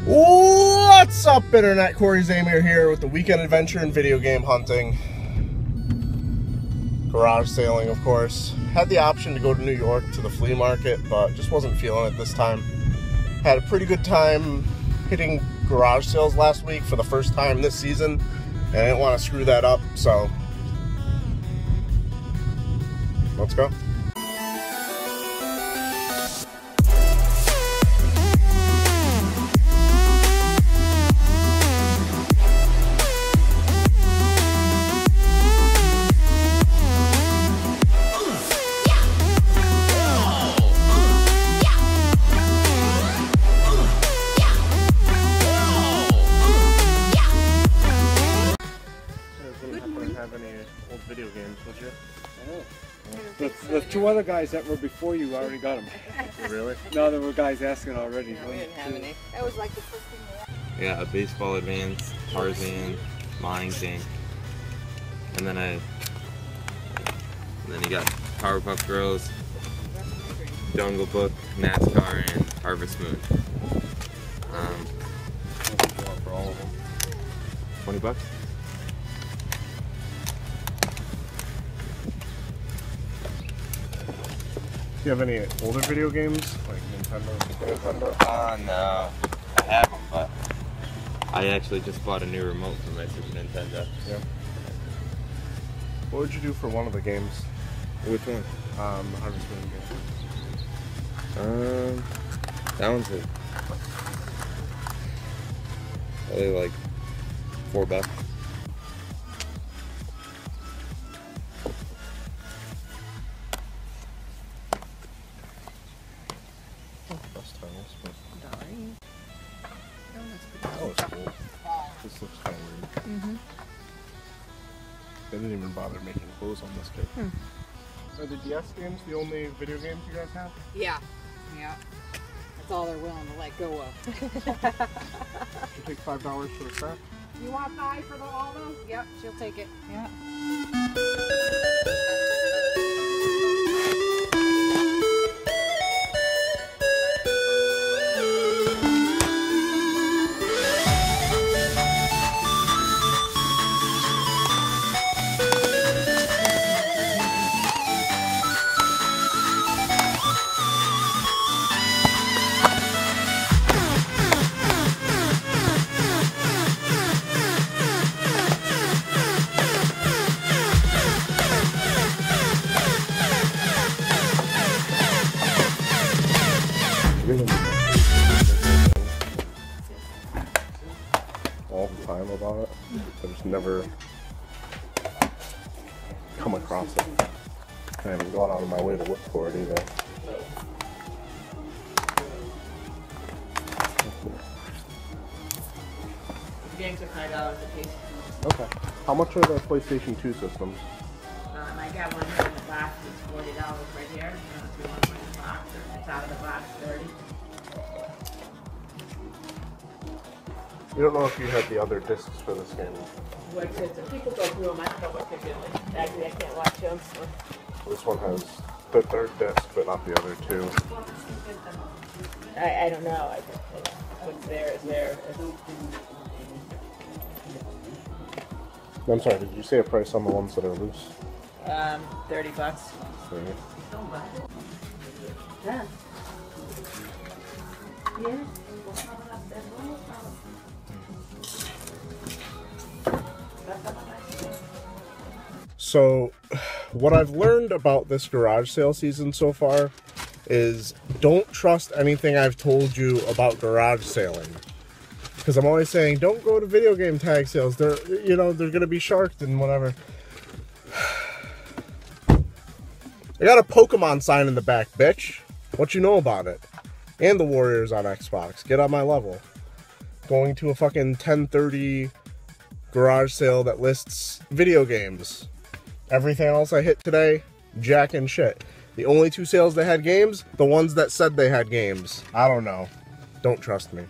What's up, Internet? Corey Zamir here with the Weekend Adventure and Video Game Hunting. Garage sailing, of course. Had the option to go to New York to the flea market, but just wasn't feeling it this time. Had a pretty good time hitting garage sales last week for the first time this season, and I didn't want to screw that up, so let's go. Have any old video games, would you? The two other guys that were before you already got them. Really? No, there were guys asking already. No, we didn't have any. That was like the first thing we had. Yeah, a Baseball Advance, Tarzan, Lion King, and then you got Powerpuff Girls, Jungle Book, NASCAR, and Harvest Moon. For all of them. $20. Do you have any older video games, like Nintendo? No. I have them, but I actually just bought a new remote for my Super Nintendo. Yeah. What would you do for one of the games? Which one? Harvest Moon game. That one's probably like $4. Oh, it's cool. This looks kind of weird. They didn't even bother making clothes on this kit. Are the DS games the only video games you guys have? Yeah. Yeah. That's all they're willing to let go of. You take $5 for the set? You want 5 for all those? Yep, she'll take it. Yeah. All the time about it. I just never come across it. I haven't gone out of my way to look for it either. The games are $5 a piece. Okay. How much are the PlayStation 2 systems? I got one in the box. It's $40 right here. If you want one in the box, or it's out of the box, $30. You don't know if you had the other discs for this game. What's it? So people go through them. I don't know what they're doing. Actually, I can't watch them. So. This one has the third disc, but not the other two. I don't know. What's there is there. I'm sorry, did you say a price on the ones that are loose? $30. Sorry. Yeah. Yeah. So, what I've learned about this garage sale season so far is don't trust anything I've told you about garage sailing. Because I'm always saying, don't go to video game tag sales. They're going to be sharked and whatever. I got a Pokemon sign in the back, bitch. What you know about it? And the Warriors on Xbox. Get on my level. Going to a fucking 10:30 garage sale that lists video games. Everything else I hit today, jack and shit. The only two sales that had games, the ones that said they had games. I don't know. Don't trust me.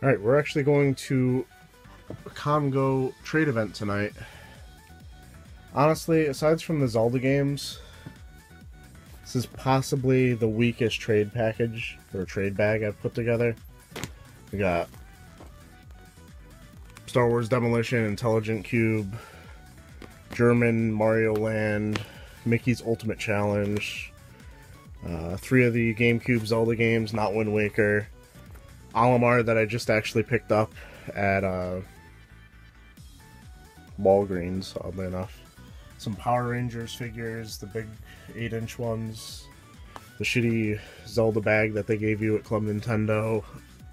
Alright, we're actually going to a Congo trade event tonight. Honestly, aside from the Zelda games, this is possibly the weakest trade package, or trade bag I've put together. We got Star Wars Demolition, Intelligent Cube, German Mario Land, Mickey's Ultimate Challenge, 3 of the GameCube Zelda games, not Wind Waker, Olimar that I just actually picked up at Walgreens, oddly enough. Some Power Rangers figures, the big 8-inch ones, the shitty Zelda bag that they gave you at Club Nintendo,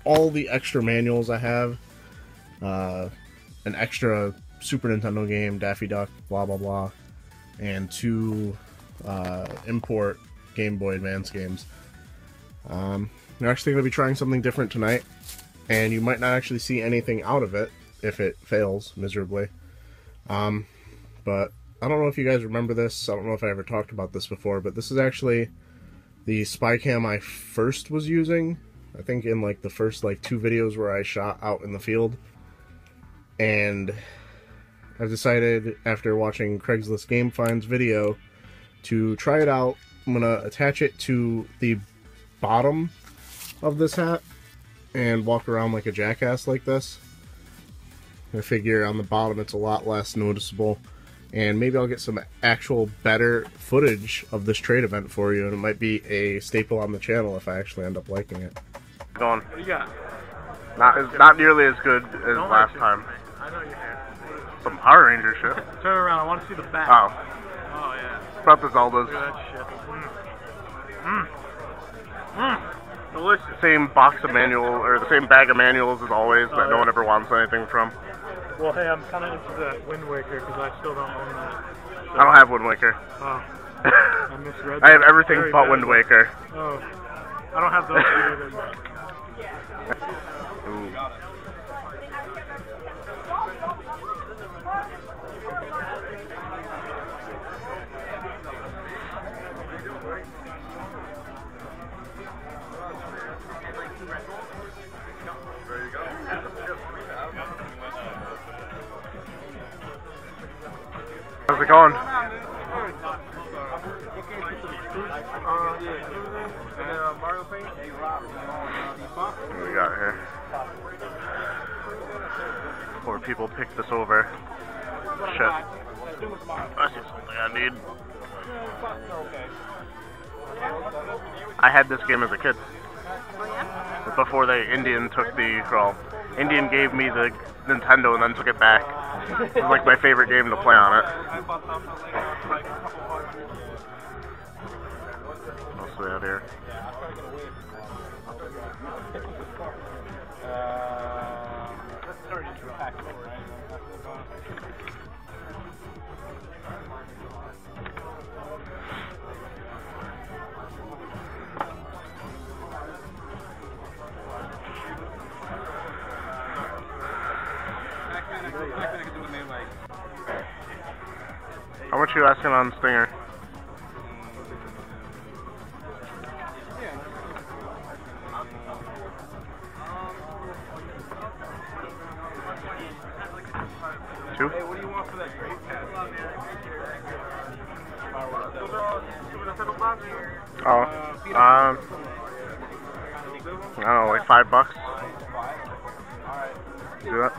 all the extra manuals I have, an extra Super Nintendo game, Daffy Duck, blah blah blah, and 2 import Game Boy Advance games. We're actually going to be trying something different tonight, and you might not actually see anything out of it if it fails miserably. But I don't know if you guys remember this. I don't know if I ever talked about this before, but this is actually the spy cam I first was using. I think in like the first like 2 videos where I shot out in the field. And I've decided after watching Craigslist Game Finds video to try it out. I'm going to attach it to the bottom of this hat and walk around like a jackass like this. I figure on the bottom it's a lot less noticeable, and maybe I'll get some actual better footage of this trade event for you, and it might be a staple on the channel if I actually end up liking it. Going. What do you got? Not nearly as good as last time. I know you're here. Some Power Ranger shit. Turn around, I want to see the back. Oh. Oh, yeah. About the Zeldas. Look at that shit. Delicious. Same box of manual, or the same bag of manuals as always that no one ever wants anything from. Well, hey, I'm kind of into the Wind Waker because I still don't own that. So, I don't have Wind Waker. Oh. I misread that. I have everything Very but bad. Wind Waker. Oh. I don't have those either. Ooh. How's it going? What do we got here? 4 people picked this over. Shit. I see something I need. I had this game as a kid. Before Indian took the, well, Indian gave me the Nintendo and then took it back. It was like my favorite game to play on it. What else do we have here? How much are you asking on Stinger? Two? Hey, what do you want for that great cat? Oh, I don't know, like $5. Do that?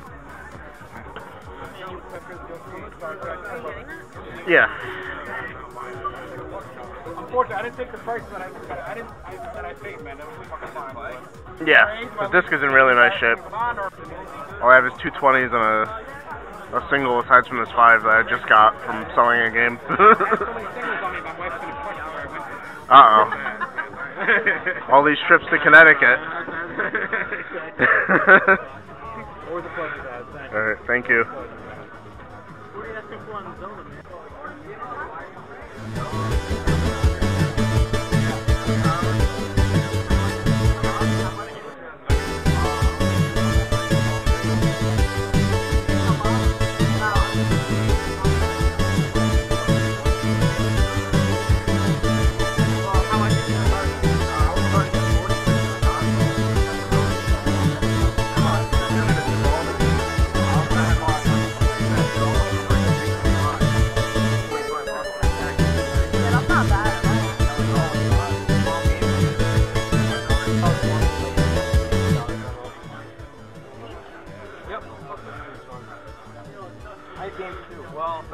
Yeah. Unfortunately, I didn't take the price that I paid, man. That was fucking fine. Yeah, the disc is in really nice shape. All I have is 2 20s and a single aside from this 5 that I just got from selling a game. Uh-oh. All these trips to Connecticut. Always a pleasure, guys. Thanks. Alright, thank you.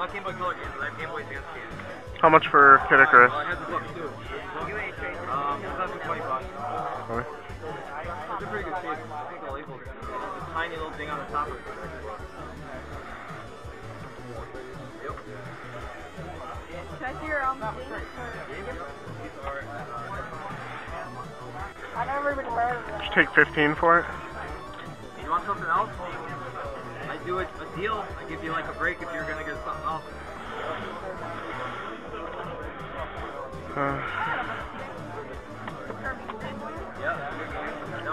not Game Boy Color games, but I have Game Boys against games. How much for Kid Icarus? I have the books too. That's for $20. Okay. It's in pretty good shape. I think the label's a tiny little thing on the top of it. Yep. Check your I never even heard of that. Just take 15 for it. You want something else? I do a deal. I give you like a break if you're gonna get something else.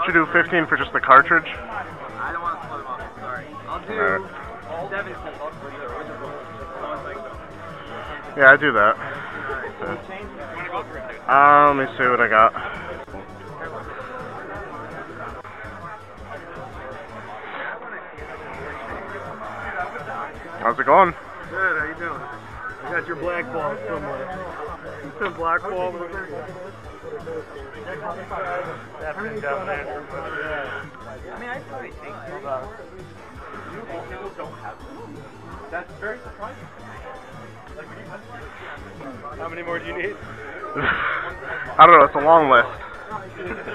Should you do 15 for just the cartridge? I don't want to split them up. Sorry. I'll do Alright. 7 cents for the original. Yeah, I do that. Let me see what I got. How's it going? Good, how you doing? I got your black ball somewhere. Some black ball with that's been down there. I mean, I probably think that's very surprising. How many more do you need? I don't know, it's a long list.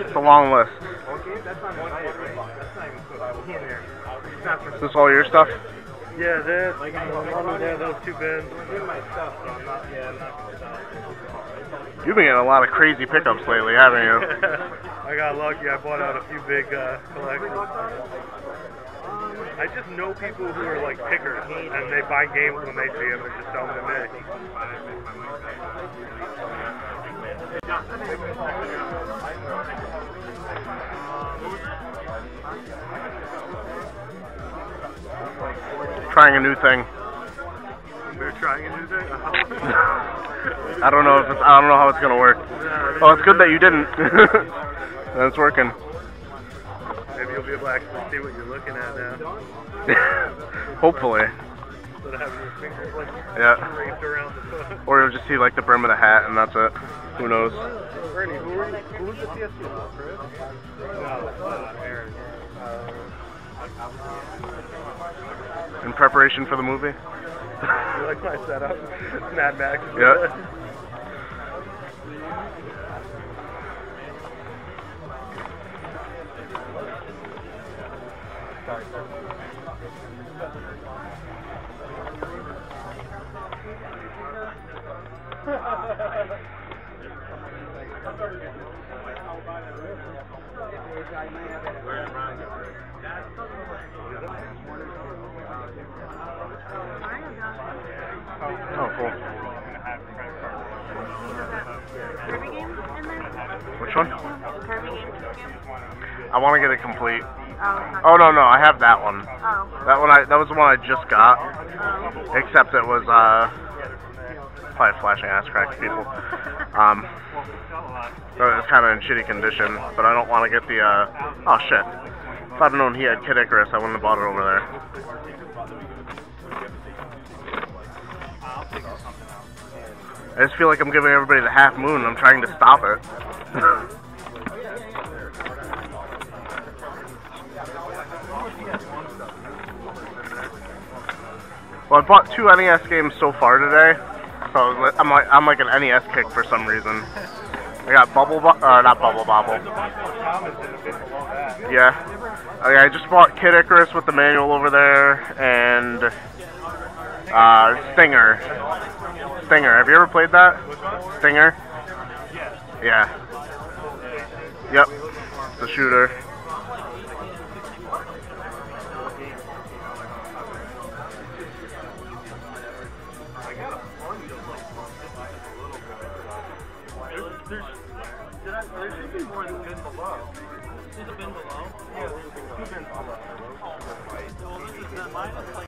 It's a long list. Okay, that's not one item, right? That's not even what I was in there. Is this all your stuff? Yeah, this. Yeah, those two bins. My stuff, so I'm not, I'm not You've been getting a lot of crazy pickups lately, haven't you? I got lucky. I bought out a few big collections. I just know people who are like pickers, and they buy games when they see them and just sell them to me. Trying a new thing. They're trying a new thing? I don't know how it's gonna work. Oh, it's good that you didn't. That's working. Maybe you'll be able to actually see what you're looking at now. Hopefully. Instead of having your fingers like Yeah. around the foot. Or you'll just see like the brim of the hat and that's it. Who knows? Bernie, who was the PS2? Chris? No, Aaron. In preparation for the movie? You like my setup? Mad Max. Yeah. Oh, cool. Kirby games in there? Which one? Kirby games game? I want to get it complete. Oh, Oh no, I have that one. Oh. That was the one I just got. Oh. Except it was probably flashing ass crack to people. So it was kind of in shitty condition, but I don't want to get the oh shit. If I'd known he had Kid Icarus, I wouldn't have bought it over there. I just feel like I'm giving everybody the half moon and I'm trying to stop it. Well, I bought 2 NES games so far today, so I'm like an NES kick for some reason. I got not Bubble Bobble. Yeah. Okay, I just bought Kid Icarus with the manual over there, and Stinger. Stinger. Have you ever played that? Stinger? Yeah. Yep. The shooter. There should be more in the bin below. There's a bin below? Yeah, there's 2 bins below. Well, this is the minus like...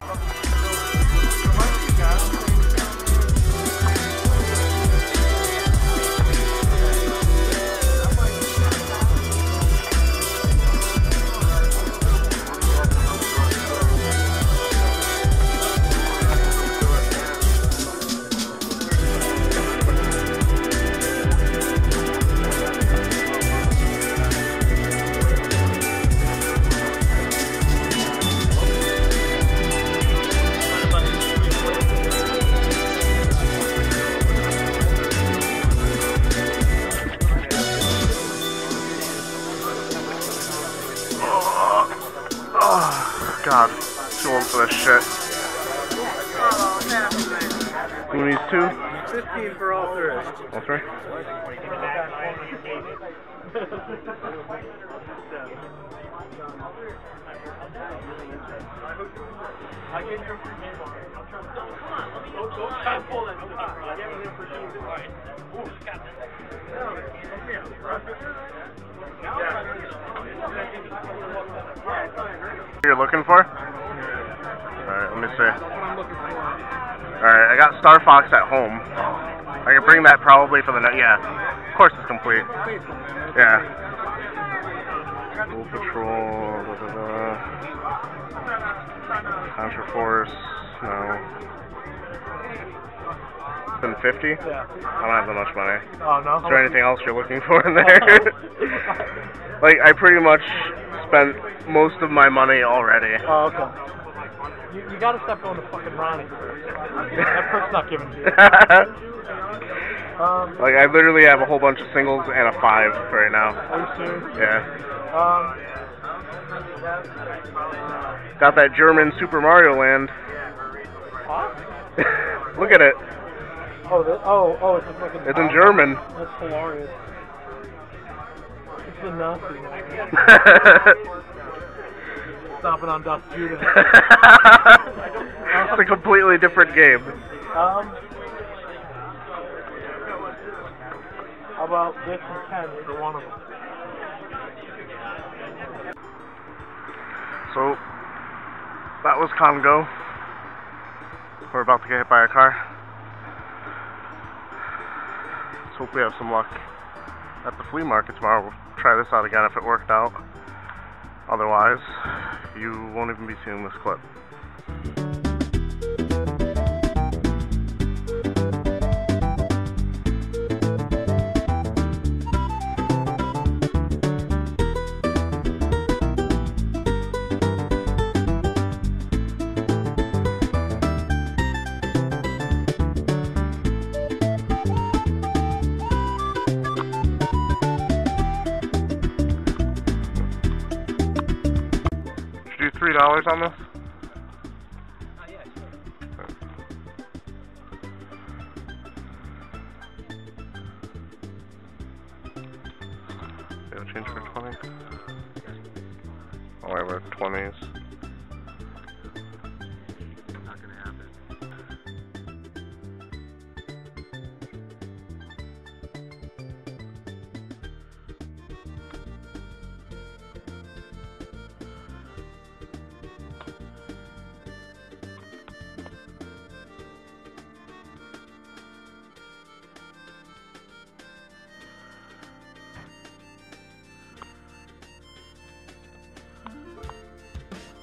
Oh, God. Too old for this shit. Goonies 2? 15 for all three. All three? I get your free game on it. Come on, let me go try and pull that. You're looking for? Alright, let me see. Alright, I got Star Fox at home. I can bring that probably for the night. Yeah, of course it's complete. Yeah. Wolf Patrol, Contra Force, no. 750? Yeah. I don't have that much money. Oh, no? Is there anything else you're looking for in there? Like, I pretty much spent most of my money already. Oh, okay. You gotta stop going to fucking Ronnie. That perk's not given to you. Like, I literally have a whole bunch of singles and a 5 right now. Are you serious? Yeah. Got that German Super Mario Land. Huh? Look at it. Oh, it's a fucking... It's in German. That's hilarious. It's a Nazi. Stomping on Dust Judas. It's a completely different game. How about this and 10 for one of them? So, that was Congo. We're about to get hit by a car. Let's hope we have some luck at the flea market tomorrow. We'll try this out again if it worked out. Otherwise, you won't even be seeing this clip. $3 on this? Yeah, sure. It'll change for 20. Oh, wait, we're 20s. Not gonna happen.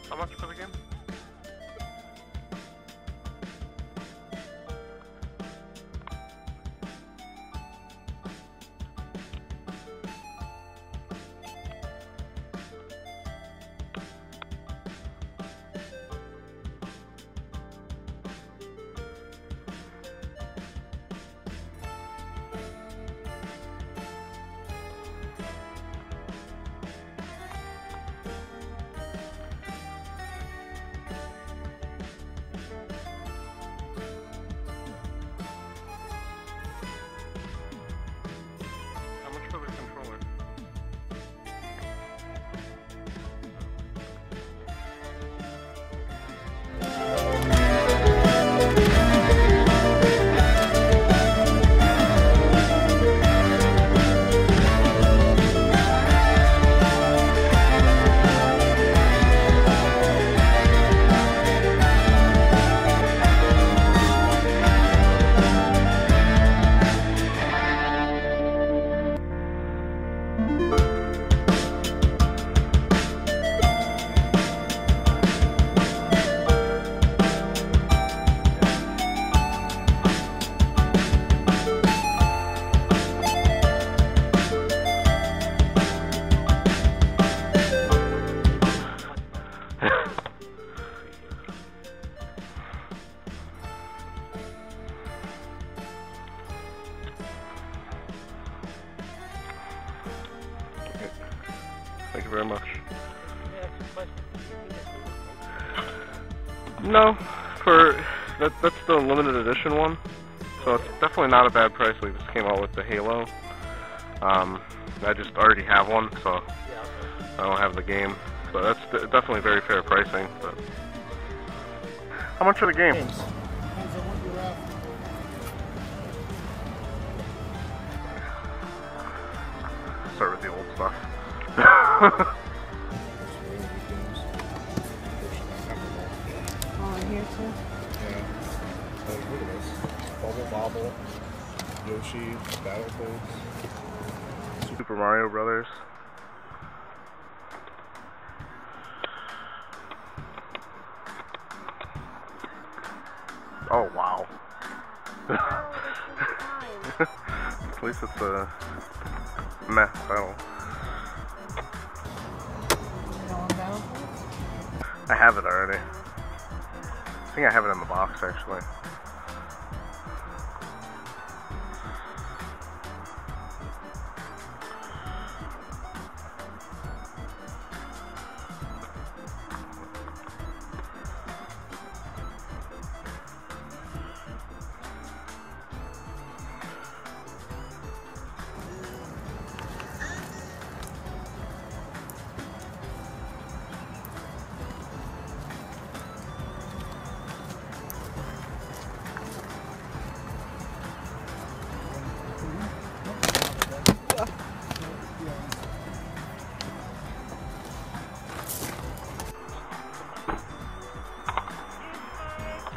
How much for the game? How much for the controller? Thank you very much. No, that's the limited edition one, so it's definitely not a bad price. They just came out with the Halo. I just already have one, so I don't have the game. So that's definitely very fair pricing. But how much are the games? Start with the old stuff. Oh, here too. Yeah. Oh, look at this. Bubble Bobble, Yoshi, Battletoads. Super Mario Brothers. Oh wow. At least it's a meh battle. I have it already. I think I have it in the box actually.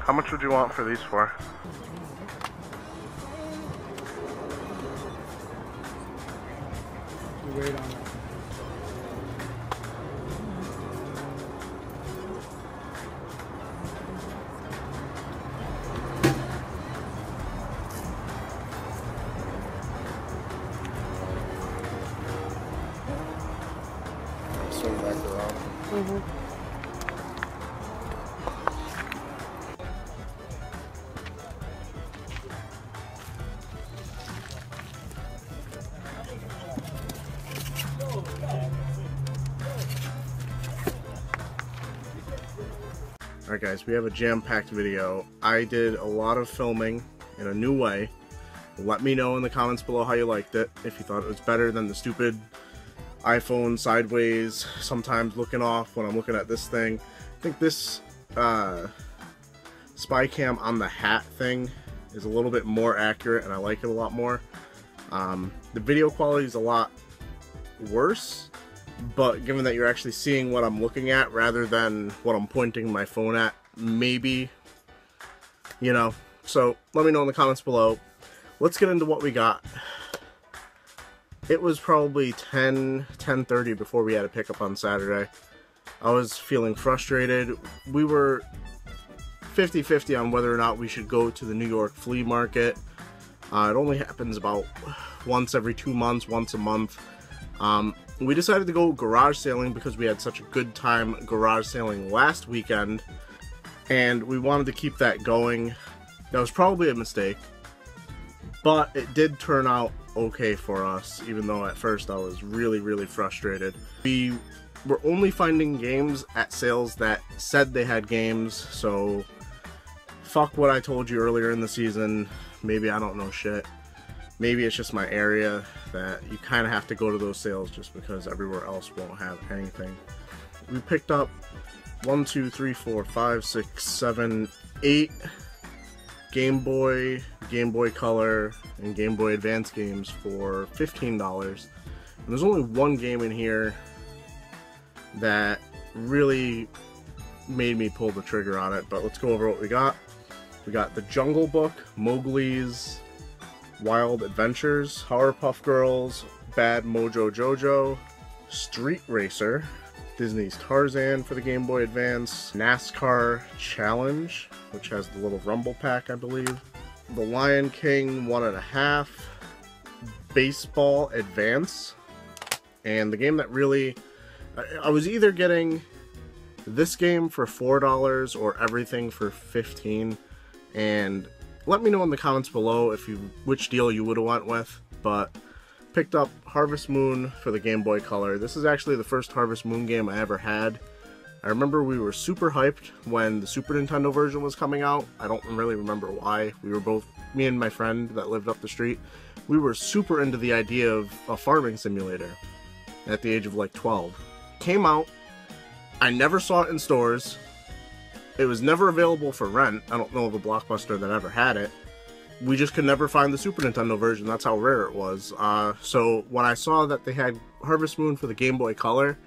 How much would you want for these for? We wait on it. Swing back around. Alright guys, we have a jam-packed video. I did a lot of filming in a new way. Let me know in the comments below how you liked it. If you thought it was better than the stupid iPhone sideways, sometimes looking off when I'm looking at this thing. I think this spy cam on the hat thing is a little bit more accurate and I like it a lot more. The video quality is a lot worse, but given that you're actually seeing what I'm looking at rather than what I'm pointing my phone at, maybe, you know. So let me know in the comments below. Let's get into what we got. It was probably 10:30 before we had a pickup on Saturday. I was feeling frustrated. We were 50-50 on whether or not we should go to the New York flea market. It only happens about once every 2 months, once a month. We decided to go garage sailing because we had such a good time garage sailing last weekend, and we wanted to keep that going. That was probably a mistake, but it did turn out okay for us, even though at first I was really frustrated. We were only finding games at sales that said they had games, so fuck what I told you earlier in the season. Maybe I don't know shit. Maybe it's just my area that you kind of have to go to those sales just because everywhere else won't have anything. We picked up 1, 2, 3, 4, 5, 6, 7, 8 Game Boy, Game Boy Color, and Game Boy Advance games for $15. And there's only one game in here that really made me pull the trigger on it, but let's go over what we got. We got The Jungle Book, Mowgli's Wild Adventures, Powerpuff Girls, Bad Mojo Jojo, Street Racer, Disney's Tarzan for the Game Boy Advance, NASCAR Challenge, which has the little Rumble Pack, I believe, The Lion King 1.5, Baseball Advance, and the game that really... I was either getting this game for $4 or everything for $15, and let me know in the comments below which deal you would have went with, but picked up Harvest Moon for the Game Boy Color. This is actually the first Harvest Moon game I ever had, I remember we were super hyped when the Super Nintendo version was coming out. I don't really remember why. We were both, me and my friend that lived up the street, we were super into the idea of a farming simulator at the age of like 12. Came out, I never saw it in stores. It was never available for rent. I don't know of a Blockbuster that ever had it. We just could never find the Super Nintendo version. That's how rare it was. So when I saw that they had Harvest Moon for the Game Boy Color,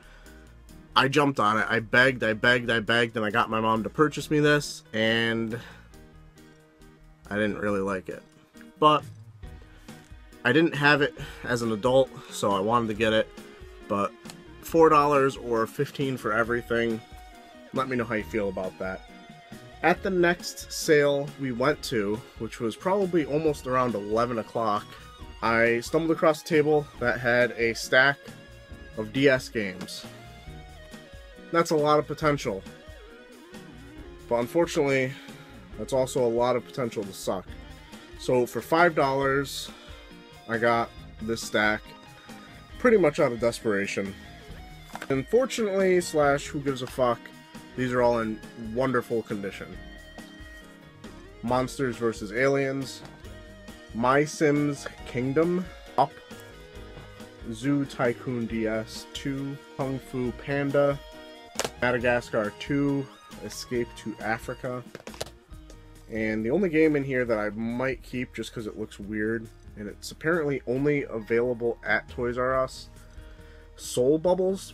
I jumped on it. I begged, and I got my mom to purchase me this, and I didn't really like it. But I didn't have it as an adult, so I wanted to get it. But $4 or $15 for everything. Let me know how you feel about that. At the next sale we went to, which was probably almost around 11 o'clock, I stumbled across a table that had a stack of DS games. That's a lot of potential. But unfortunately, that's also a lot of potential to suck. So for $5, I got this stack pretty much out of desperation. Unfortunately, slash who gives a fuck, these are all in wonderful condition. Monsters vs. Aliens, My Sims Kingdom, Up, Zoo Tycoon DS 2, Kung Fu Panda, Madagascar 2, Escape to Africa, and the only game in here that I might keep just because it looks weird, and it's apparently only available at Toys R Us, Soul Bubbles.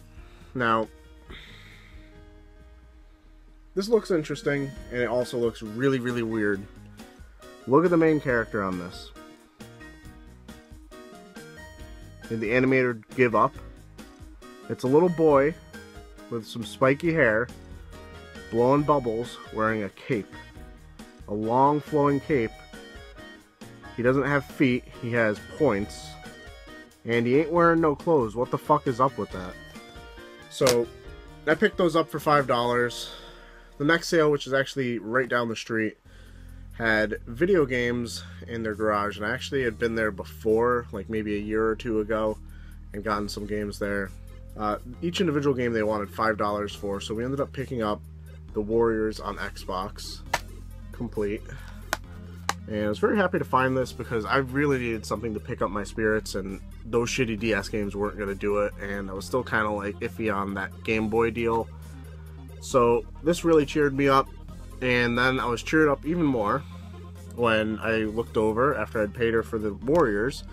Now, this looks interesting, and it also looks really, really weird. Look at the main character on this. Did the animator give up? It's a little boy with some spiky hair, blowing bubbles, wearing a cape. A long flowing cape. He doesn't have feet, he has points. And he ain't wearing no clothes. What the fuck is up with that? So, I picked those up for $5. The next sale, which is actually right down the street, had video games in their garage. And I actually had been there before, like maybe a year or two ago, and gotten some games there. Each individual game they wanted $5 for, so we ended up picking up The Warriors on Xbox, complete. And I was very happy to find this because I really needed something to pick up my spirits, and those shitty DS games weren't going to do it, and I was still kind of like iffy on that Game Boy deal. So this really cheered me up, and then I was cheered up even more when I looked over after I'd paid her for The Warriors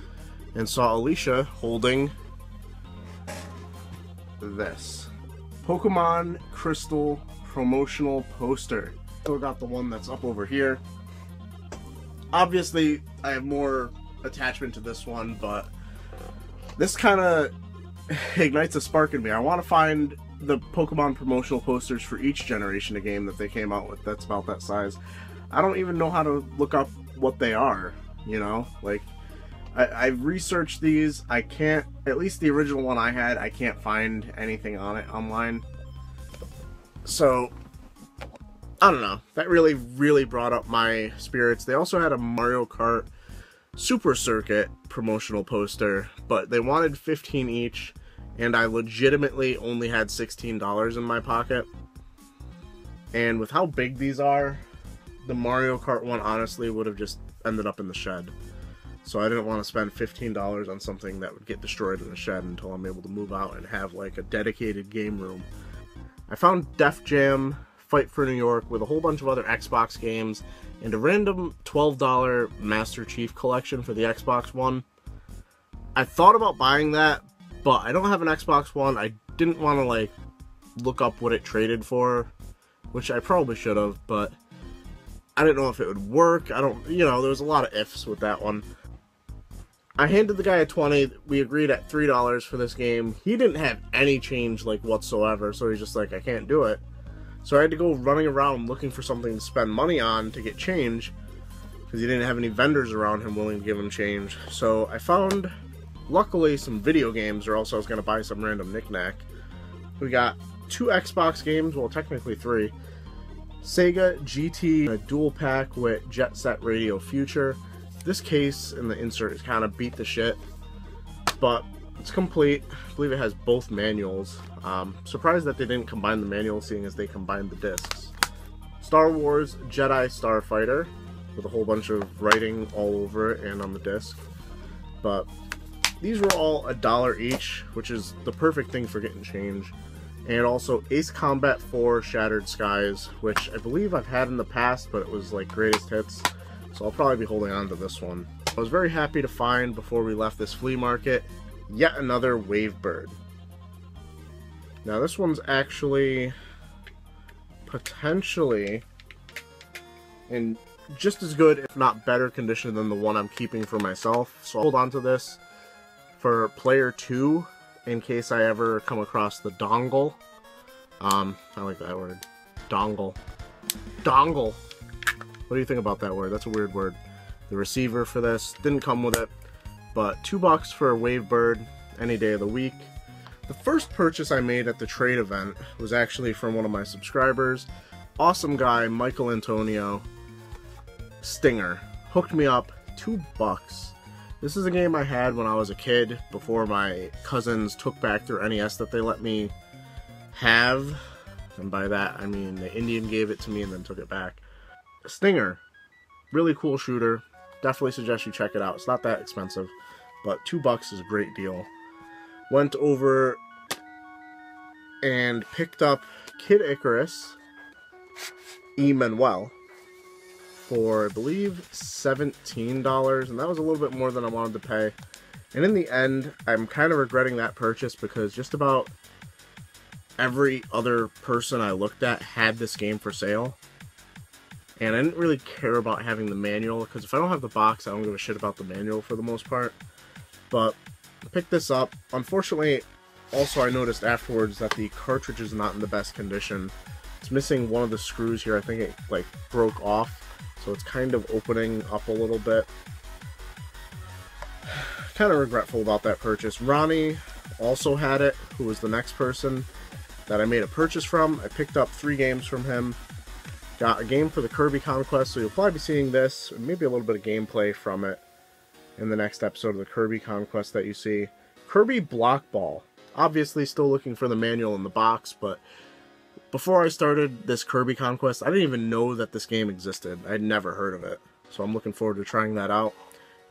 and saw Alicia holding this Pokemon Crystal promotional poster. So I got the one that's up over here. Obviously, I have more attachment to this one, but this kind of ignites a spark in me. I want to find the Pokemon promotional posters for each generation of game that they came out with that's about that size. I don't even know how to look up what they are, you know? Like, I've researched these. I can't, at least the original one I had, I can't find anything on it online. So, I don't know. That really, really brought up my spirits. They also had a Mario Kart Super Circuit promotional poster, but they wanted $15 each, and I legitimately only had $16 in my pocket. And with how big these are, the Mario Kart one honestly would have just ended up in the shed. So I didn't want to spend $15 on something that would get destroyed in the shed until I'm able to move out and have like a dedicated game room. I found Def Jam Fight for New York with a whole bunch of other Xbox games and a random $12 Master Chief collection for the Xbox One. I thought about buying that, but I don't have an Xbox One. I didn't want to like look up what it traded for, which I probably should have, but I didn't know if it would work. I don't, you know, there was a lot of ifs with that one. I handed the guy a 20. We agreed at $3 for this game. He didn't have any change like whatsoever, so he's just like, I can't do it. So I had to go running around looking for something to spend money on to get change, because he didn't have any vendors around him willing to give him change. So I found, luckily, some video games, or else I was going to buy some random knickknack. We got 2 Xbox games, well technically 3. Sega GT, a dual pack with Jet Set Radio Future. This case and the insert is kind of beat the shit, but It's complete. I believe it has both manuals. Surprised that they didn't combine the manuals, seeing as they combined the discs. Star Wars Jedi Starfighter, with a whole bunch of writing all over it and on the disc. But these were all $1 each, which is the perfect thing for getting change. And also Ace Combat 4 Shattered Skies, which I believe I've had in the past, but it was like greatest hits. So I'll probably be holding on to this one. I was very happy to find, before we left this flea market, yet another Wavebird. Now this one's actually potentially in just as good, if not better condition than the one I'm keeping for myself. So I'll hold on to this for player 2 in case I ever come across the dongle. I like that word. Dongle. Dongle. What do you think about that word? That's a weird word. The receiver for this didn't come with it, but $2 for a Wavebird any day of the week. The first purchase I made at the trade event was actually from one of my subscribers. Awesome guy, Michael Antonio. Stinger. Hooked me up, $2. This is a game I had when I was a kid, before my cousins took back their NES that they let me have. And by that, I mean the Indian gave it to me and then took it back. Stinger. Really cool shooter. Definitely suggest you check it out. It's not that expensive, but $2 is a great deal. Went over and picked up Kid Icarus Emmanuel for, I believe, $17, and that was a little bit more than I wanted to pay. And in the end, I'm kind of regretting that purchase because just about every other person I looked at had this game for sale. And I didn't really care about having the manual, because if I don't have the box, I don't give a shit about the manual for the most part. But I picked this up. Unfortunately, also I noticed afterwards that the cartridge is not in the best condition. It's missing one of the screws here. I think it like broke off, so it's kind of opening up a little bit. Kind of regretful about that purchase. Ronnie also had it, who was the next person that I made a purchase from. I picked up 3 games from him. Got a game for the Kirby Conquest, so you'll probably be seeing this, and maybe a little bit of gameplay from it in the next episode of the Kirby Conquest that you see. Kirby Block Ball. Obviously still looking for the manual in the box, but before I started this Kirby Conquest, I didn't even know that this game existed. I'd never heard of it, so I'm looking forward to trying that out.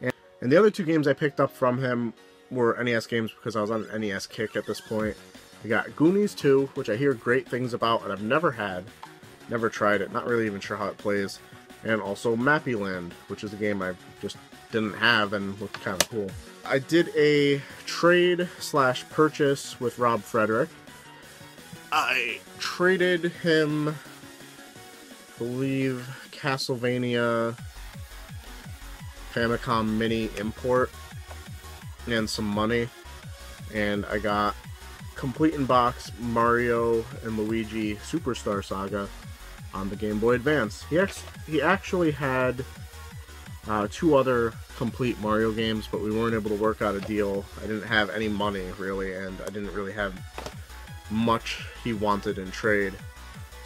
And the other 2 games I picked up from him were NES games because I was on an NES kick at this point. I got Goonies 2, which I hear great things about and I've never had. Never tried it, not really even sure how it plays. And also Mappy Land, which is a game I just didn't have and looked kind of cool. I did a trade/purchase with Rob Frederick. I traded him, I believe, Castlevania Famicom Mini import and some money. And I got complete in box Mario and Luigi Superstar Saga on the Game Boy Advance. He actually had 2 other complete Mario games, but we weren't able to work out a deal. I didn't have any money, really, and I didn't really have much he wanted in trade.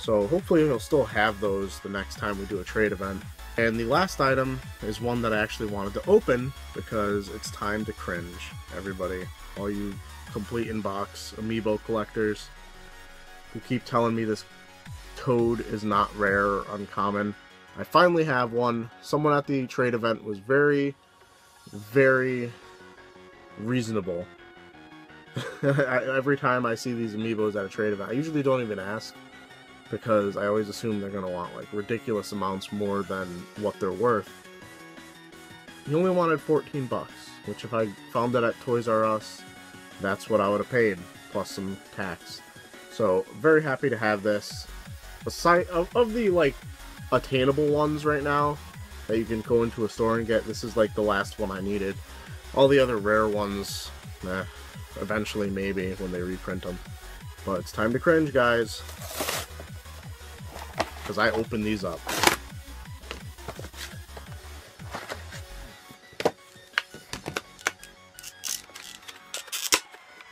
So hopefully he'll still have those the next time we do a trade event. And the last item is one that I actually wanted to open because it's time to cringe, everybody. All you complete in-box amiibo collectors who keep telling me this Toad is not rare or uncommon. I finally have one. Someone at the trade event was very, very reasonable. Every time I see these amiibos at a trade event, I usually don't even ask because I always assume they're going to want like ridiculous amounts more than what they're worth. He only wanted $14, which if I found it at Toys R Us, that's what I would have paid, plus some tax. So, very happy to have this. Aside of the, like, attainable ones right now that you can go into a store and get, this is, like, the last one I needed. All the other rare ones, eventually maybe when they reprint them. But it's time to cringe, guys. Because I opened these up.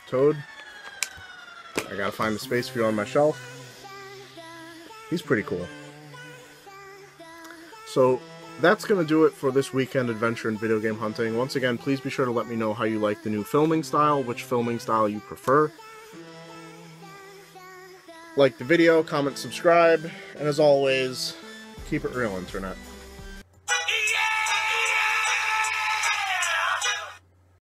Toad. I gotta find the space for you on my shelf. He's pretty cool. So, that's going to do it for this weekend adventure in video game hunting. Once again, please be sure to let me know how you like the new filming style, which filming style you prefer. Like the video, comment, subscribe, and as always, keep it real, Internet.